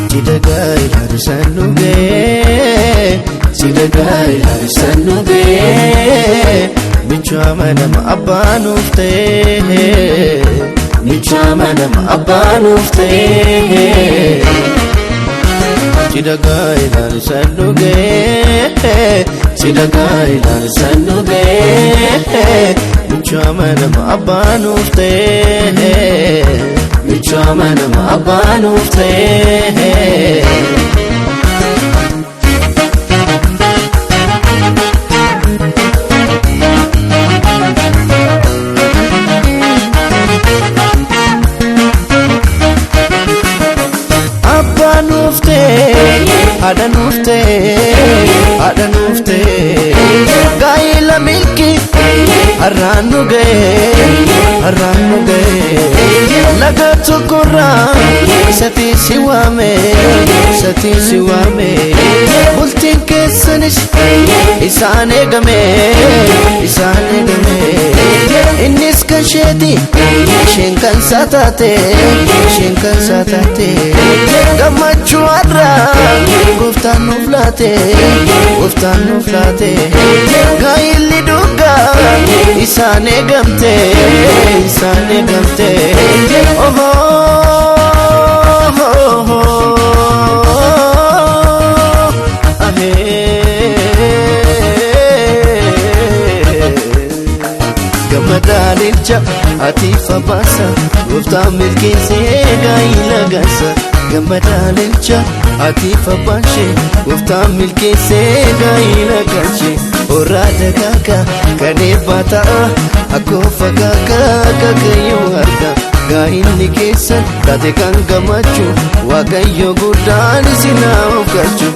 Sidagai harisanuge Sidagai harisanuge Michama nama abanufte Michama nama abanufte Sidagai harisanuge Sidagai harisanuge Michama nama abanufte Michama nama abanufte Abanufte Adanufte Adanufte Gaila milki Arranuge Arranuge Lagatu kurra Sati siwame Sati siwame Bultin kesanish Isane game Isane game Innis kashedi Shinkan satate Shinkan satate Gamachu adra Guftan nuflate Guftan nuflate Gaili duga Isane gamte Isane gamte Oh oh oh oh Ahe Gamadalilcha Atifa basa Guftan milkisi Gaila gasa Gamadalilcha Atifa bashe Guftan milkisi Gaila gashi Orada kaka Kane bata Akofa kaka Kakayo arga Gainni kesan Tate kan gamachu Wakayo gudan Sinao kachu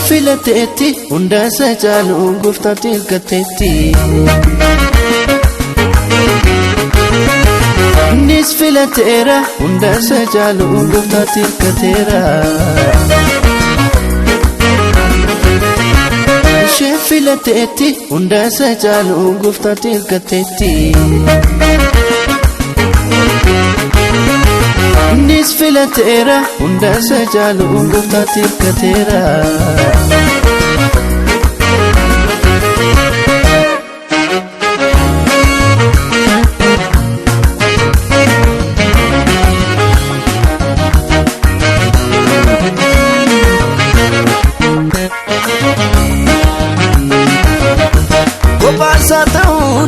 Filateti unda sajalu guftati kateti Nis filatera unda sajalu guftati katera She filateti unda sajalu guftati kateti Nis filatera unda sajalu guftati katera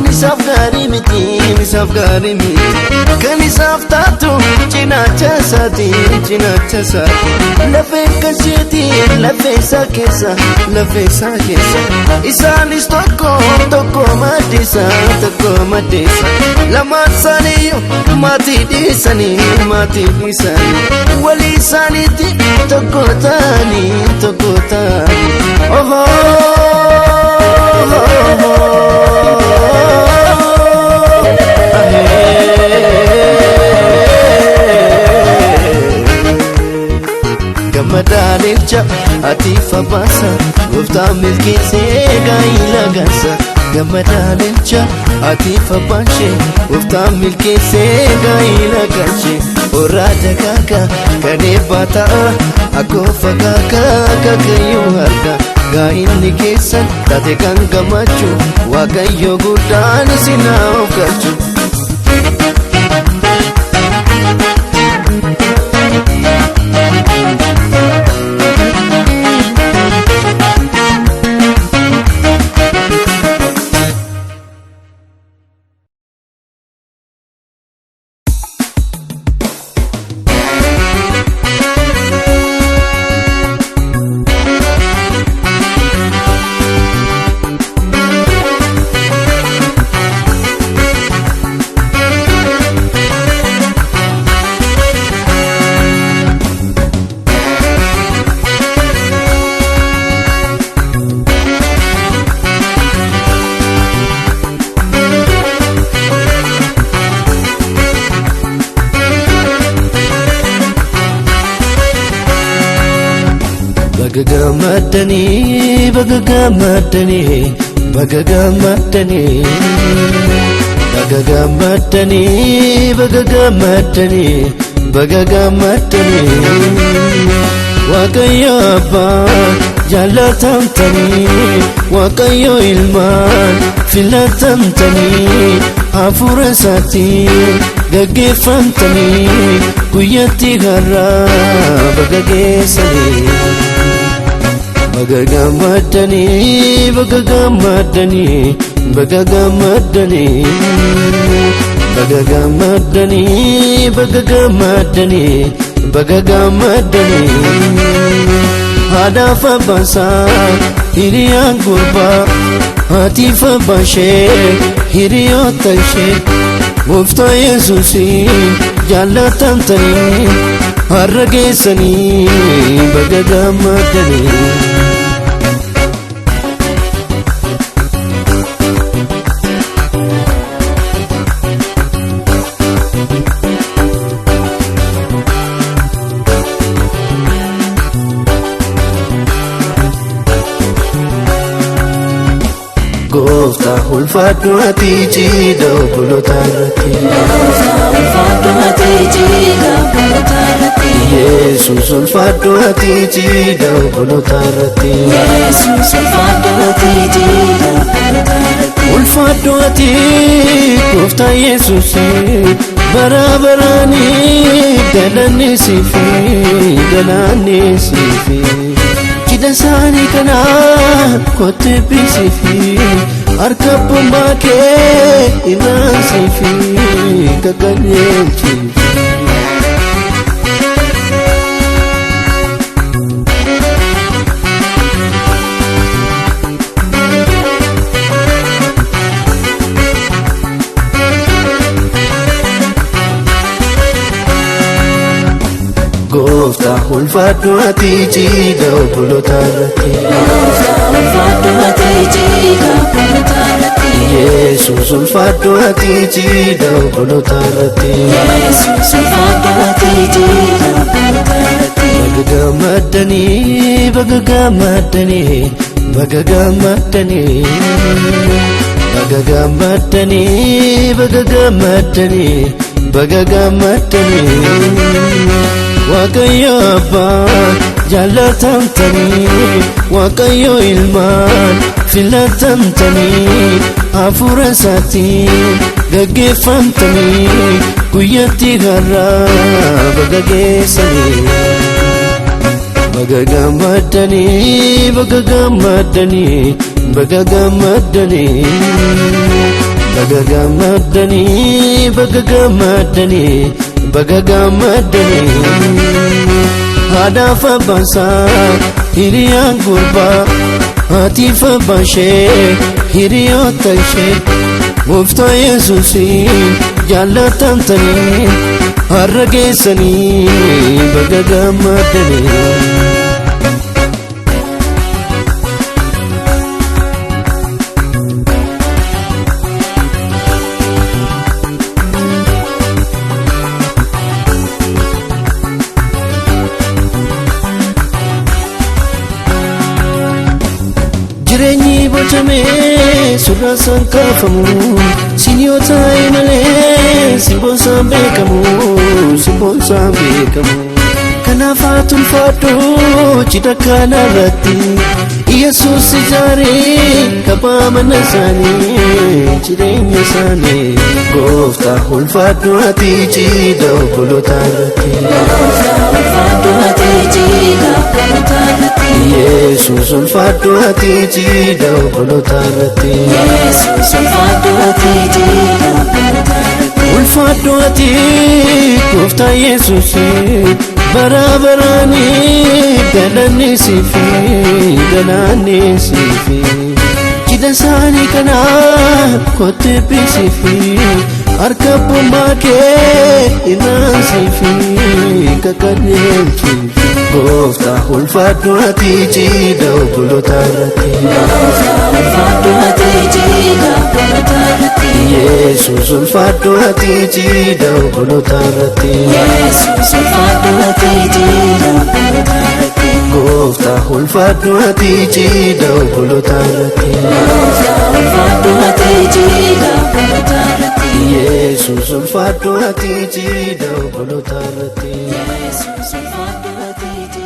Nisaf gari miti Kan nisaf tatu Cinacha sati Lafe kaseti Lafe sa kesa Isanis toko madisa Lamat saniyo Mati disani Wali saniti Toko tani Oh oh Gamadalilcha Atifa basa Guftan milkisi Gaila gasa Gamadalilcha Atifa bashe Guftan milkisi Gaila gashi Orada kaka Kane bata Akofa kaka Kakayo arga Gainni kesan Tate kan gamachu Wakayo gudan Sinao kachu Bagagamadani, bagagamadani, bagagamadani, bagagamadani, bagagamadani, bagagamadani. Waaqayyo Abbaa jaalatamtanii, Waaqayyo Ilmaan filatamtanii, Hafuura Isaatiin gaggeeffamtanii, guyyaatti har'aa baga geessanii. Bagagamadani, bagagamadani, bagagamadani, bagagamadani, bagagamadani, bagagamadani. Haadhaaf abbaan isaa hiriyaan gurbaa, haatiif abbaan ishee hiriyoota ishee, Gooftaa Yesuusiin jaalatamtanii, har'a geessanii bagagamadanii. Gooftaa ulfaadhu ati jiidha obboloota irratti. Gooftaa ulfaadhu ati jiidha obboloota irratti. Yesuus ulfaadhu ati jiidha obboloota irratti. Yesuus ulfaadhu ati jiidha obboloota irratti. Ulfaadhu ati Gooftaa Yesuus bara baraanii galanni siifi galanni siifi. Jida isaanii kana kottee bisiifi harka bombaa kee irraan siifi gaggalcheechiifi. Gooftaa ulfaadhu ati jiidha obboloota irratti. Gooftaa ulfaadhu ati jiidha obboloota irratti. Yesuus ulfaadhu ati jiidha obboloota irratti. Yesuus ulfaadhu ati jiidha obboloota irratti. Bagagamadani, bagagamadani, bagagamadani, bagagamadani, bagagamadani, bagagamadani. Waaqayyo Abbaa jaalatamtanii, Waaqayyo Ilmaan filatamtanii, Hafuura Isaatiin gaggeeffamtanii, guyyaatti har'aa baga geessanii. Bagagamadani, bagagamadani, bagagamadani, bagagamadani, bagagamadani, bagagamadani. Haadhaaf abbaan isaa hiriyaan gurbaa, haatiif abbaan ishee hiriyoota ishee, Gooftaa Yesuusiin jaalatamtanii, har'a geessanii bagagamadanii. Jireenyi bocamee surraa isaan kaafamu, siniyoo taa'e malee simboon isaan beekamu, simboon isaan beekamu. Kanaaf haa ulfaadhu cidha kana irratti, Yesuus ijaaree kabaa mana isaanii, jireenya isaanii. Gooftaa ulfaadhu ati cidha obboloota irratti. Gooftaa ulfaadhu ati jiidha obboloota irratti. Yesuus ulfaadhu ati cidha obboloota irratti. Yesuus ulfaadhu ati jiidha obboloota irratti. Ulfaadhu ati Gooftaa Yesuus bara baraanii galanni siifi galanni siifi. Jida isaanii kana kottee bisiifi harka bombaa kee irraan siifi gaggalcheechiifi. Gooftaa ulfaadhu ati cidha obboloota irratti. Gooftaa ulfaadhu ati jiidha obboloota irratti. Yesuus ulfaadhu ati cidha obboloota irratti. Yesuus ulfaadhu ati jiidha obboloota irratti. goofta ulfaadhu ati jida obboloota irratti ulfaadhu ati jida obboloota irratti Yesus ulfaadhu ati jida obboloota irratti Yesus ulfaadhu ati jida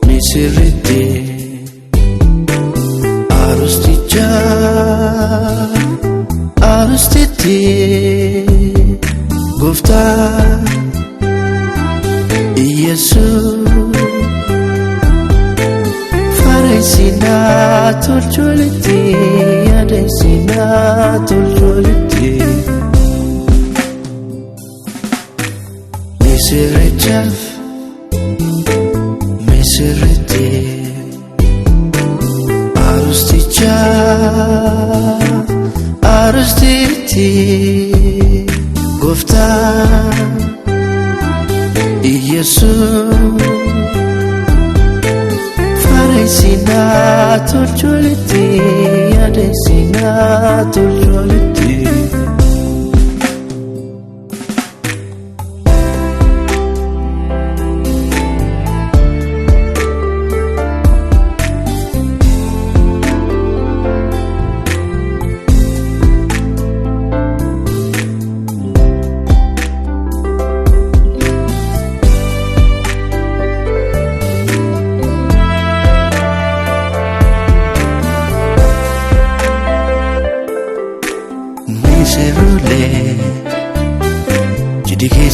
Misirite arustiti Gofta Yesus Faresina tolcholiti Adesina tolcholiti Misirite arustiti Gofta Yesus Faresina tolcholiti Adesina tolcholiti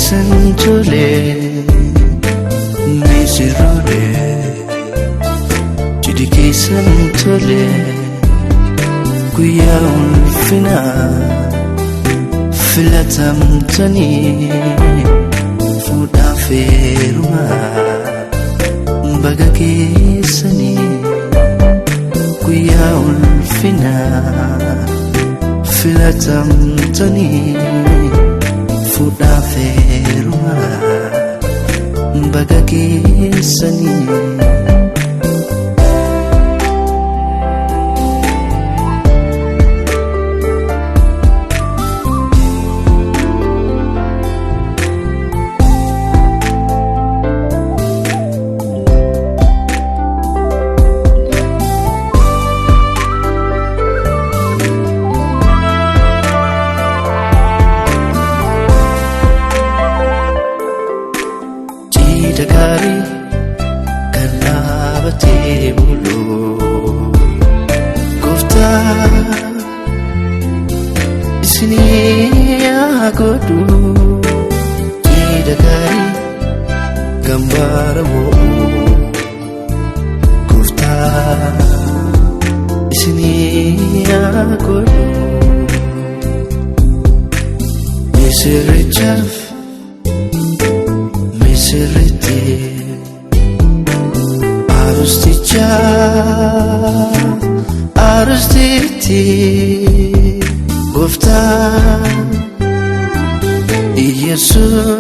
Santole Misirole Jidike Santole Guya ulfina Filatamtani Fuda feruma Baga kesani Guya ulfina Filatamtani Fuda feruma Baga kesani Dagari kanabate bulu Gofta isini agodu Dagari gambara mo Gofta isini agodu Misirejaf Misirite arustiti Gofta Yesus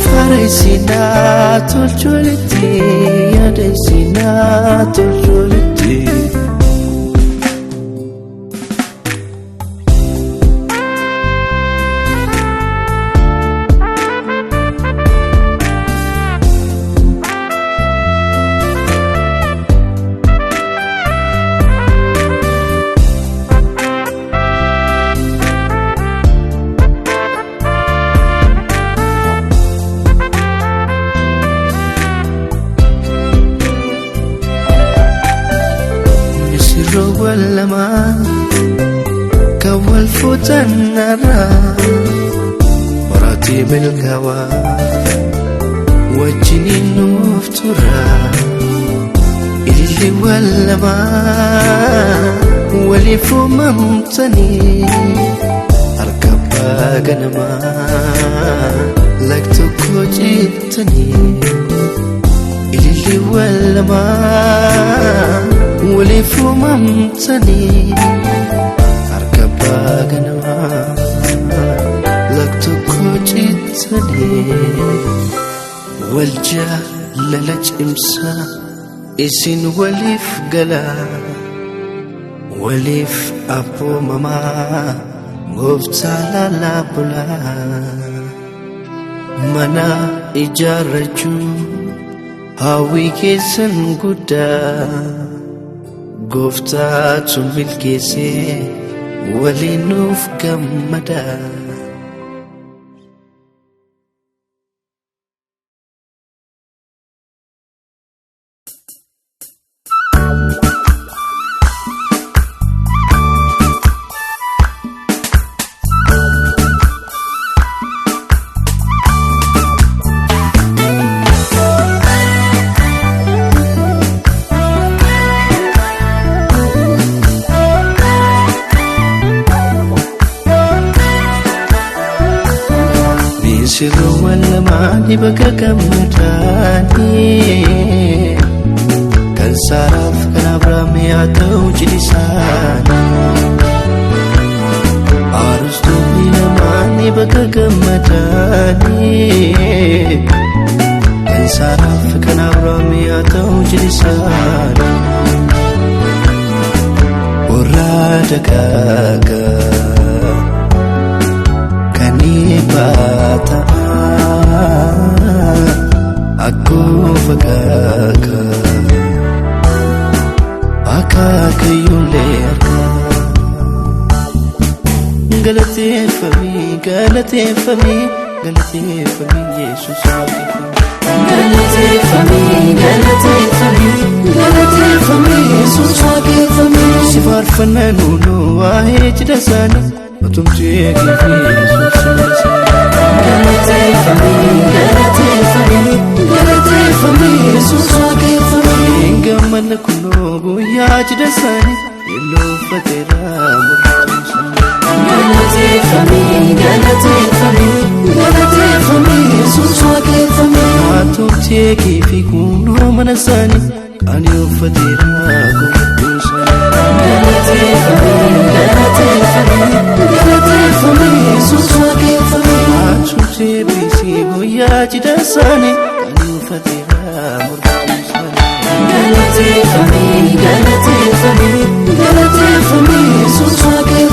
Faresina tolcholiti Adesina tolcholiti تنرى مراتب الهوى وجني نفترى اللي ولا ما ولي فممتني أركب قنما لك تكوجتني اللي ولا ما ولي فممتني أركب قنما لك تكوجتني والجاه للج إمسا إسن وليف قلا وليف أبو ماما غفتالا لابلا منا إجارجو هاوي كيسن قدا غفتا تميل كيسي ولي نوف كمدا سر ولا معني بك كمتاني كان صرف كان أبرامي عتوج لساني عرستو بينا معني بك كمتاني كان صرف كان أبرامي عتوج لساني ورادك Bata aku fakaka akaka yulerka galate fami galate fami galate fami Jesus galate fami galate fami galate fami Jesus fami sifar fananu no ahej dasani tumti ekifi Jesus galate fami galate fami Jesus fami gaman kuno guyaj dasani yello fatera galate fami galate fami Jesus fami tumti ekifi kuno manasani kan yo fatera galate fami Jesus fami tumti bisi guyaj dasani kan yo fatera galate fami Jesus fami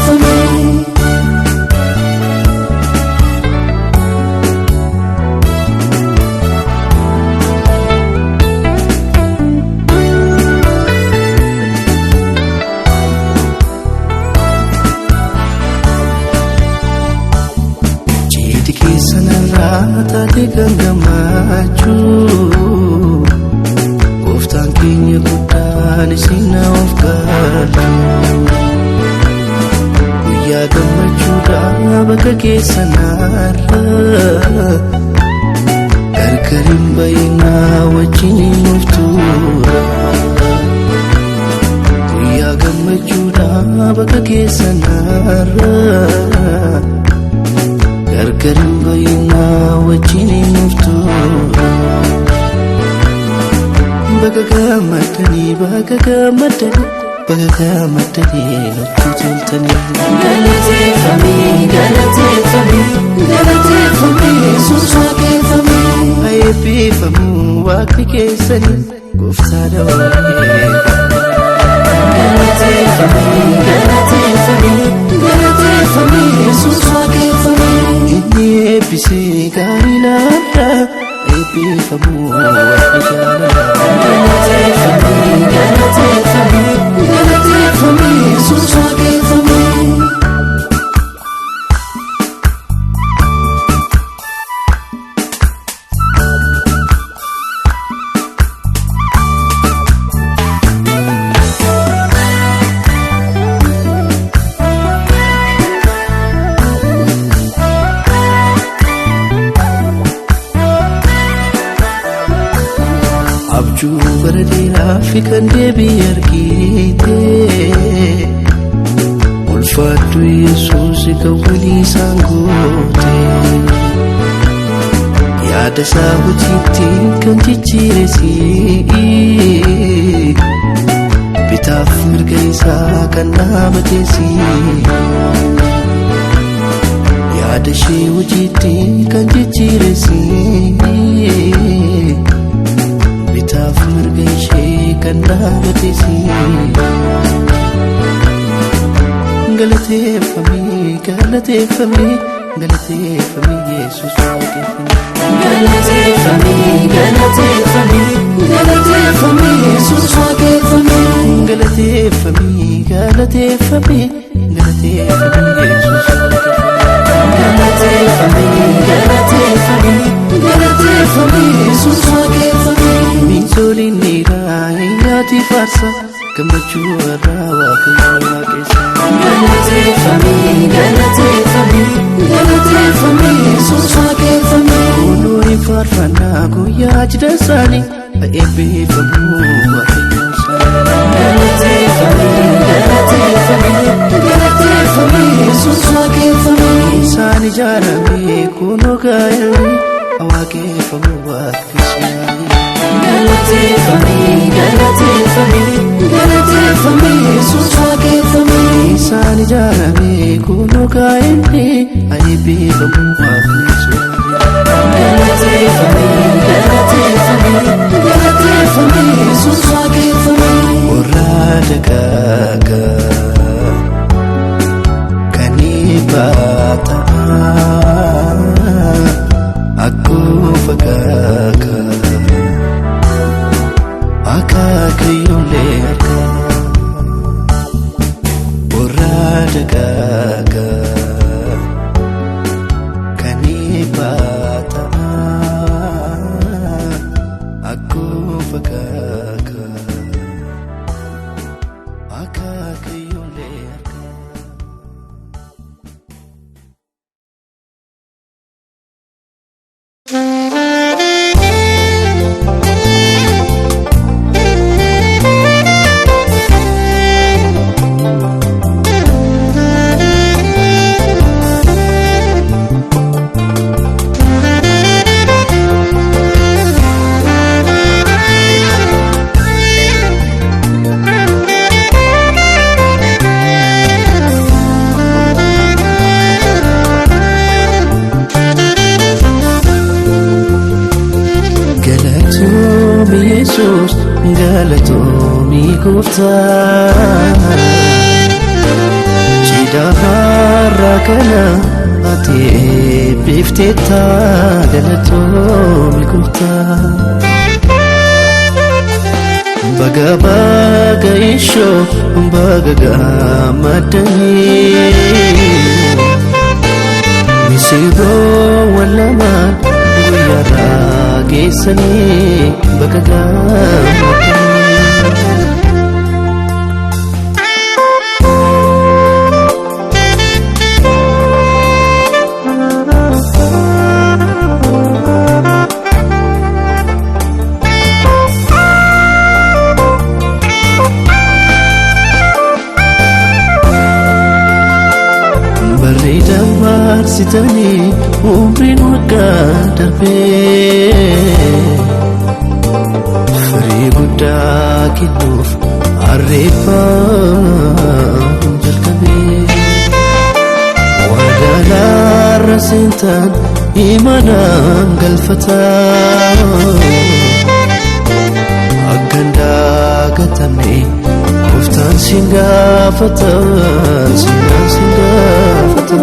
Tadi genggamaju Kuftan kinya kudan isina ofgadu Kuya gamaju dah bagagesanara Karkarim bayina wajini muftura Kuya gamaju dah bagagesanara Karkarim bayina wajini muftura Bagagamatani nututultani galate fami Jesus fami Ayepi famu wakni kesani guftada galate fami Jesus fami Inni episi karinada Ayepi famu wakni jana galate fami Jesus fami baradina fikande biyarkite ulfatu Yesus kawali sangote yaada saawuti kan jijjiiresi bitaaf mirga isaa kan dhaabatesi yaada ishee hojiitti kan jijjiiresi bitaaf mirga ishee kan dhaabatesi galateeffamii galateeffamii galateeffamii Yesus galateeffamii galateeffamii galateeffamii Yesus waaqeffamii galateeffamii galateeffamii galateeffamii Yesus galateeffamii galateeffamii galateeffamii Yesus waaqeffamii minsoliin dhiiraa eenyaati faarsa gammachuu irraa waaqayyo waaqessa galateeffamii galateeffamii galateeffamii Yesus waaqeffamii kunuun faarfannaa guyyaa jida isaanii eebbifamuu waaqayyo galateeffamii galateeffamii galateeffamii Yesus waaqeffamii isaan ijaarame kunoo gaa'elli waaqeffamuu waaqessuudhaan galateeffamii galateeffamii galateeffamii Yesus waaqeffamii isaan ijaarame kunoo gaa'elli eebbifamuu waaqessuudhaan galateeffamii galateeffamii galateeffamii Yesus waaqeffamii warra dagaagaa kan ibaataa akkuma fakaakaa akaakayyoolee argaa warra dagaagaa kan ibaataa akkuma fakaakaa akaakayyoolee argaa. Yesus galatoomii gooftaa jiidhaarraa kana ati eebbifteetta galatoomii gooftaa baga baga ishoo baga gammaddanii misirroo wallamaan guyyaarraa geessanii baga gammaddanii Sitani umrin waggaa darbee firii guddaa kennuuf harreeffam jalqabee wadaalaarra seentaan imanaan galfataa akkan daagatamne gooftaan siin gaafata siinaan siin gaafata.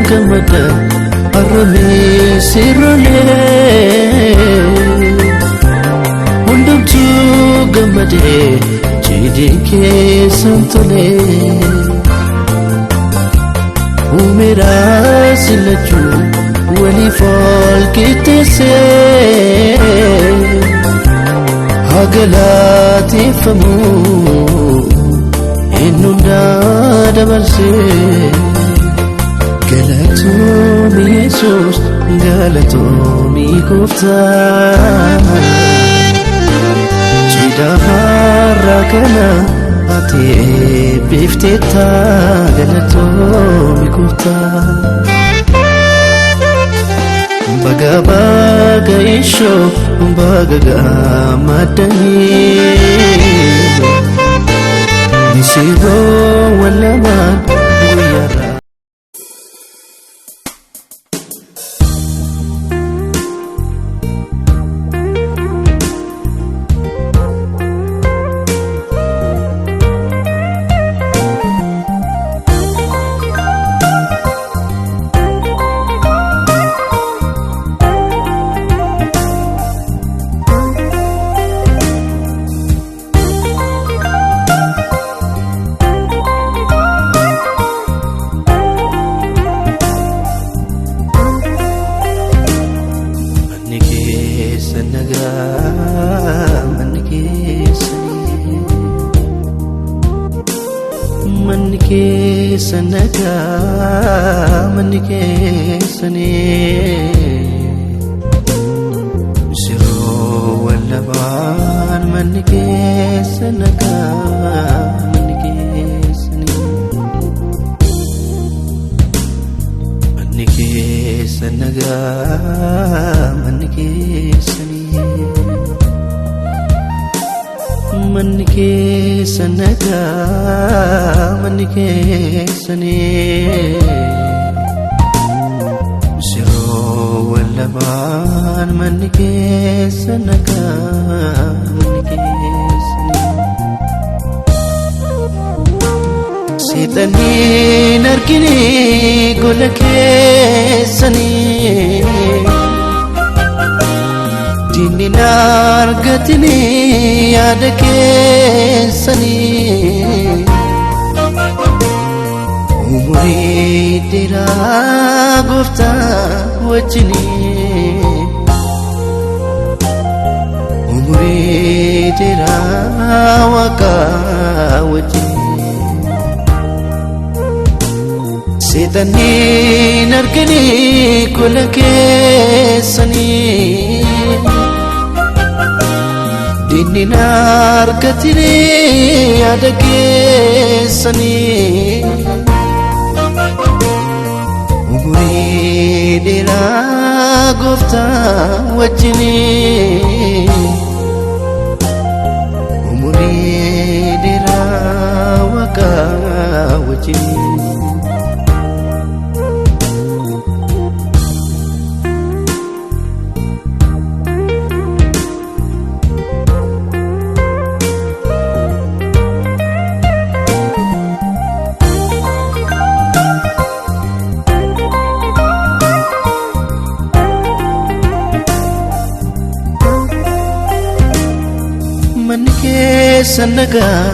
Gamada arame sirole hundumtu gamade jidike santole uumeraa silachuu waliif ol qixxeessee haa galateeffamu inni hundaa dabarsee. Galatoomi Yesuus galatoomi Gooftaa cidhaa har'a kana ati eebbifteetta galatoomi Gooftaa. Baga baga ishoo baga gammaddanii misirroo wallamaan guyyaarraa. Manni keessan nagaa manni keessanii misirroo wallabaan manni keessan nagaa manni keessanii manni keessan nagaa manni keessanii manni keessan nagaa manni keessanii misirroo wallabaan manni keessan nagaa manni keessanii. Seexanniin argine gola keessanii dinni nargatini yaada keessanii umurii dheeraa Gooftaa wajjinii umurii dheeraa Waaqaa wajjinii. Seexanniin argine gola keessanii dinni nargatini yaada keessanii umurii dheeraa Gooftaa wajjinii umurii dheeraa Waaqaa wajjinii. Manni keessan nagaa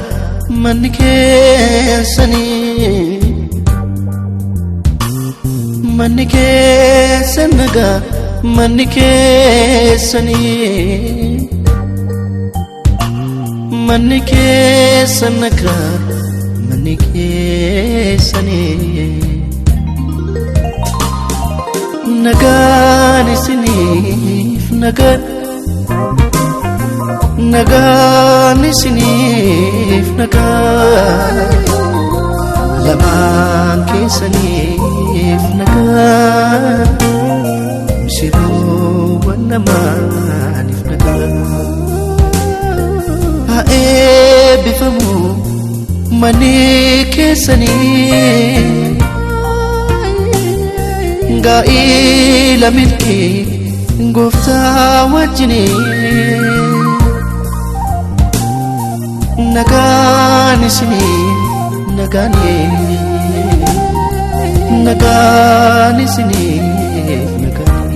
manni keessanii manni keessan nagaa manni keessanii manni keessan nagaa manni keessanii nagaan isiniif nagaan nagaan isiniif nagaan lamaan keessaniif nagaan misirroo wallamaaniif nagaan. Haa eebbifamu manni keessanii gaa'ila milkii Gooftaa wajjinii nagaan isiniif nagaan nagaan isiniif nagaan.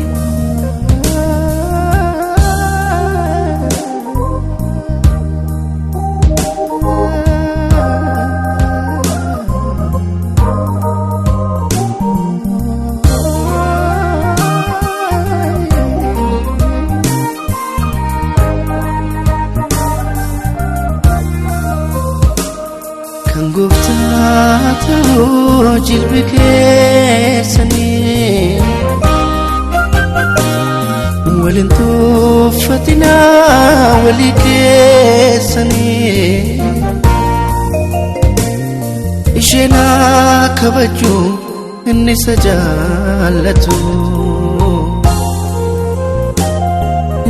Haata'u jilbi keessanii walin tuffatinaa walii keessanii isheen kabajuu inni isa jaallatu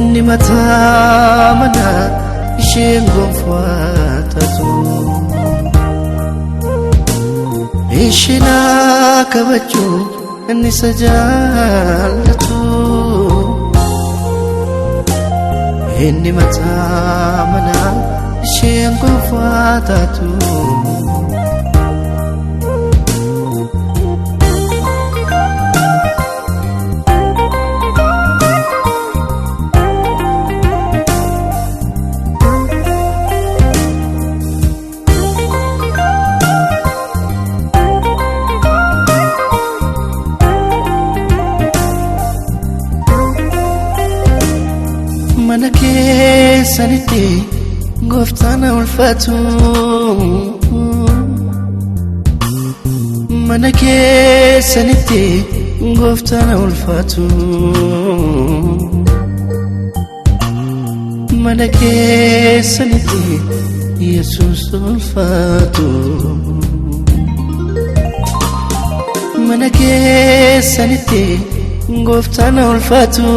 inni mataa manaa isheen gonfatatu isheen kabajuu inni isa jaallatu inni mataa manaa isheen gonfatatu mana keessanitti gooftaan ulfatu mana keessanitti gooftaan ulfatu mana keessanitti Yesuus ulfatu mana keessanitti gooftaan ulfatu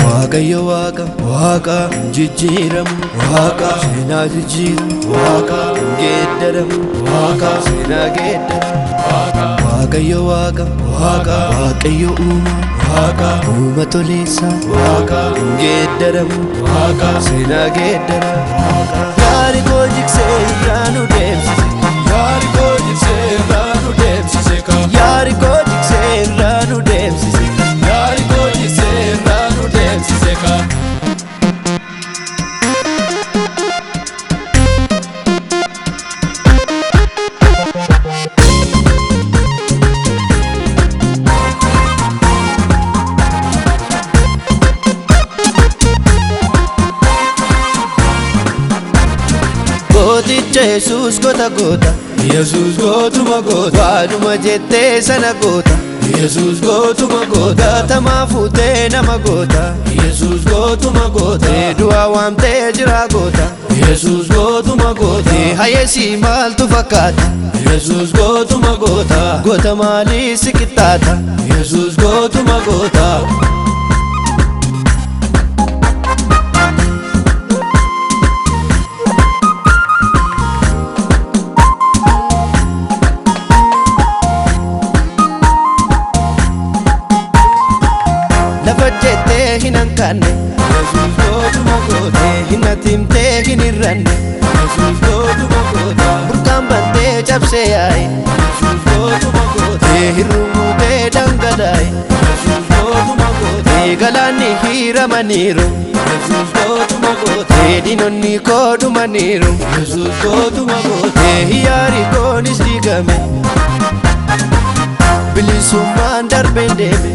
Waaqayyo waaqa waaqa jijjiiramu waaqa seenaa jijjiiramu waaqa geeddaramu waaqa seenaa geeddaramu Waaqayyo waaqa waaqa waaqayyo waaqa uuma toleessa waaqa geeddaramu waaqa seenaa geeddaramu yaari koo jiksee irraa nu deemsise yaari koo jiksee irraa nu deemsise yaari koo jiksee irraa nu deemsise yaari koo jiksee irraa nu deemsise Yesus gota gota Yesus gotuma gota waanuma jettee sana gota Yesus gotuma gota tama fuutee nama gota Yesus gotuma gota du'a waamtee jira gota Yesus gotuma gota hayesi maaltu fakkaata Yesus gotuma gota gota maalii si qixxaata Yesus gotuma gota hinankanne Yesus gotuma gota hinatimtee hinirranne Yesus gotuma gota burqaan bantee cabsee yaaye Yesus gotuma gota hirrumutee dhangalaaye Yesus gotuma gota galaanni hiiramaniiru Yesus gotuma gota diinonni koodhumaniiru Yesus gotuma gota yaari koonis diigame bilisummaan darbeen deeme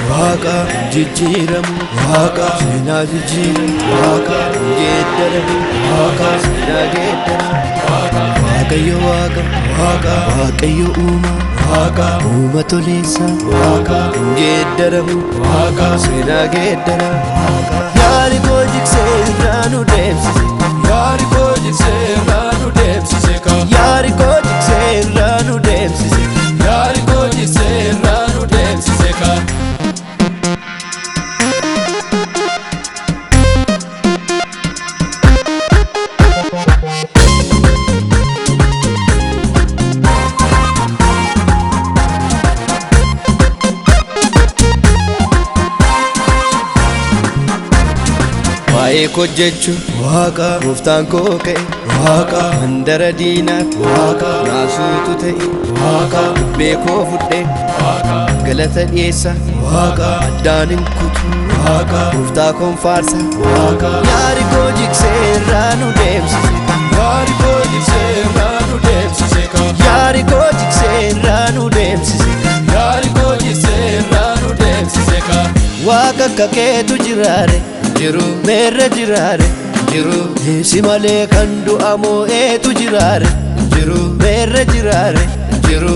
waaqa jijjiiramu waaqa seenaa jijjiiramu waaqa geeddaramu waaqa seenaa geeddaramu waaqayyo waaqa waaqa waaqayyo waaqa uuma toleessa waaqa geeddaramu waaqa seenaa geeddaramu yaari koo jiksee irraa nu deemsise yaari koo jiksee irraa nu deemsise yaari koo jiksee irraa nu deemsise yaari koo jiksee irraa nu deemsise waa'ee koo jechuun waaqa gooftaan koo ka'e waaqa mandara diinaa waaqa naasuutu ta'e waaqa beekoo fudhe waaqa galata dhiyeessa waaqa addaan hin kutu waaqa gooftaa koon faarsa waaqa yaari koo jiksee irraa nu deemsise yaari koo jiksee irraa nu deemsise yaari koo jiksee irraa nu deemsise yaari koo jiksee irraa nu deemsise waaqa kakeetu jiraare jiru meerra jiraare jiru si malee kan du'amoo eetu jiraare jiru meerra jiraare jiru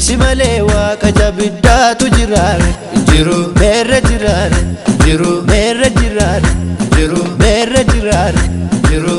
si malee waaqa jabiddaatu jiraare jiru meerra jiraare jiru meerra jiraare jiru meerra jiraare jiru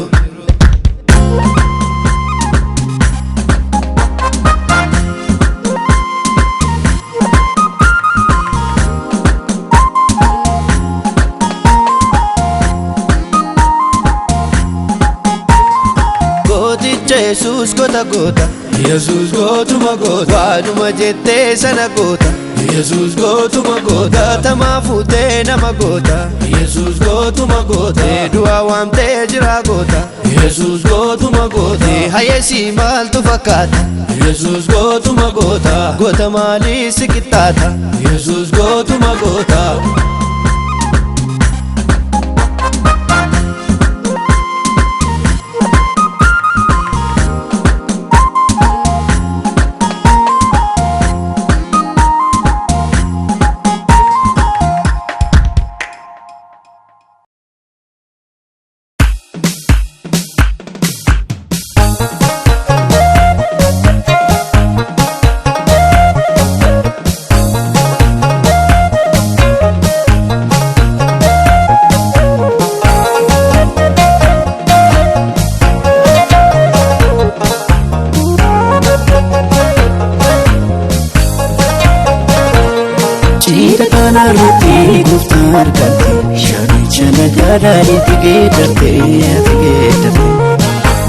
Jesus gota gota Jesus gotuma gota waanuma jettee sana gota Jesus gotuma gota tama fuutee nama gota Jesus gotuma gota du'a waamtee jira gota Jesus gotuma gota hayesi maaltu fakkaata Jesus gotuma gota gota maalii si qixxaata Jesus gotuma gota Roti guftar kante shani chana gadali tigedarte tigedarte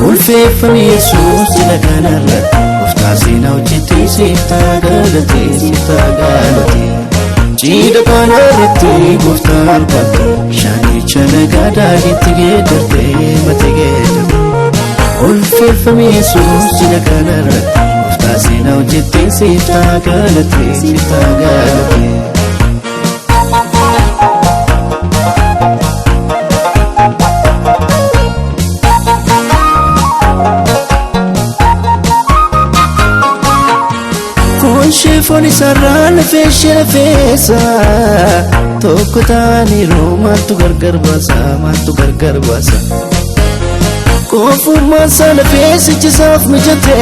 ulfe fam Jesus lagana rat uftasina uchiti sita galati chida kana roti guftar kante shani chana gadali tigedarte matigedarte ulfe fam Jesus lagana rat uftasina uchiti sita galati Foni sarra la fesa tokko taani romantu gargar basa kofuma sala fesi chisaf mijate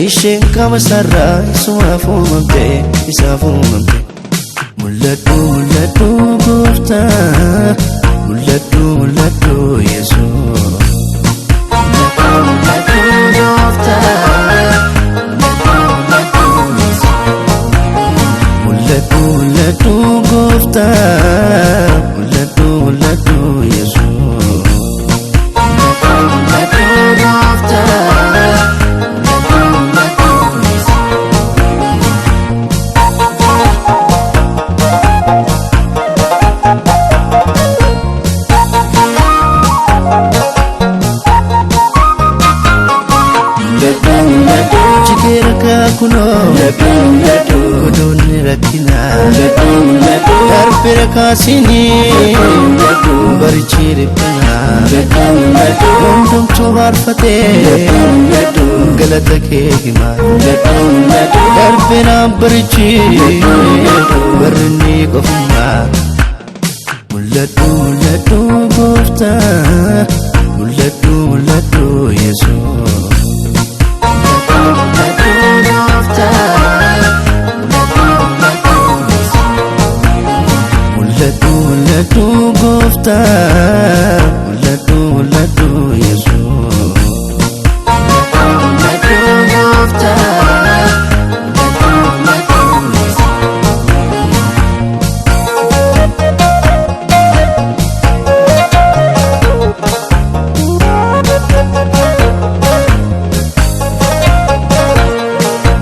ishen kama sarra isafumamte mulatu gofta mulatu yesus mulatu gofta mulatu gofta mulatu yesus mulatu gofta kuno kudunni rakkina darbira kaasini barichi ribbina hundumtuu faarfatee galata kee hima darbina barichi barrinni qofummaa mul'atu goofta mul'atu yesus mul'atu goofta mul'atu yesus mul'atu goofta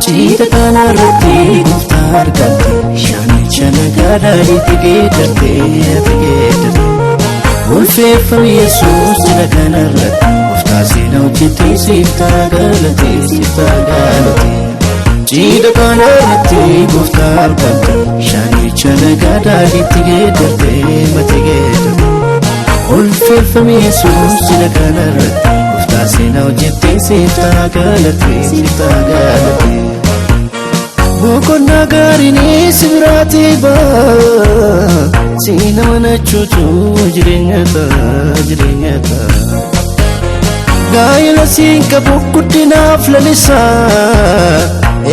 Chita kana roti guftar kante shani chana gadali tigedarte ulfeeffame Yesuus jila kanarratti gooftaa seenaa hojjete siiftaa galate siiftaa galate Jida kanarratti gooftaa argamte shaanicha nagaa daadhiitti geeddarte mati geeddarte ulfeeffame Yesuus jila kanarratti gooftaa seenaa hojjete siiftaa galate siiftaa galate Boqonnaa gaariin si biraatii ba'a Siina manachuutu jireenya ta'a Gaa'ela siin qabu guddinaaf lalisaa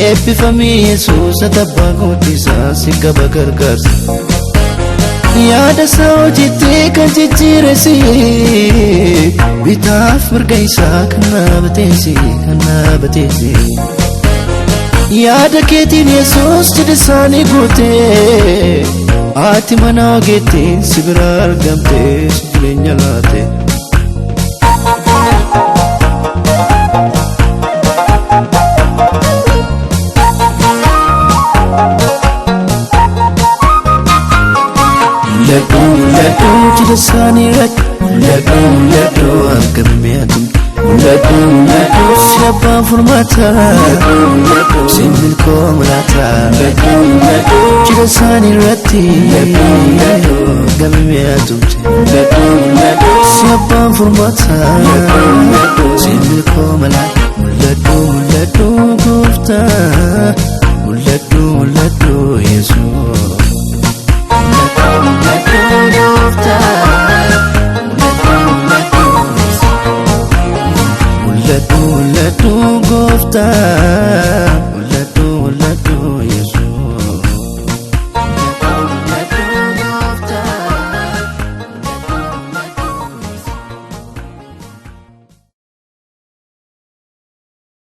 Eebbifame Yesuus atabbaa guddisaa si qaba gargaarsa Yaada isaa hojjettee kan jijjiiresi Bitaaf mirga isaa kan dhaabateesi Yaada keetiin Yesuus jidha isaanii guutee Ati mana ogeettiin si bira argamtee si jireenya laate Mul'adhu jidha isaanii irratti mul'adhu argamee atum Mul'adhu si abbaan furmaataa si milkoo mul'ataa jidha isaanii irratti argamee atumte si abbaan furmaataa si milkoo mul'ataa mul'adhu gooftaa mul'adhu Yesuus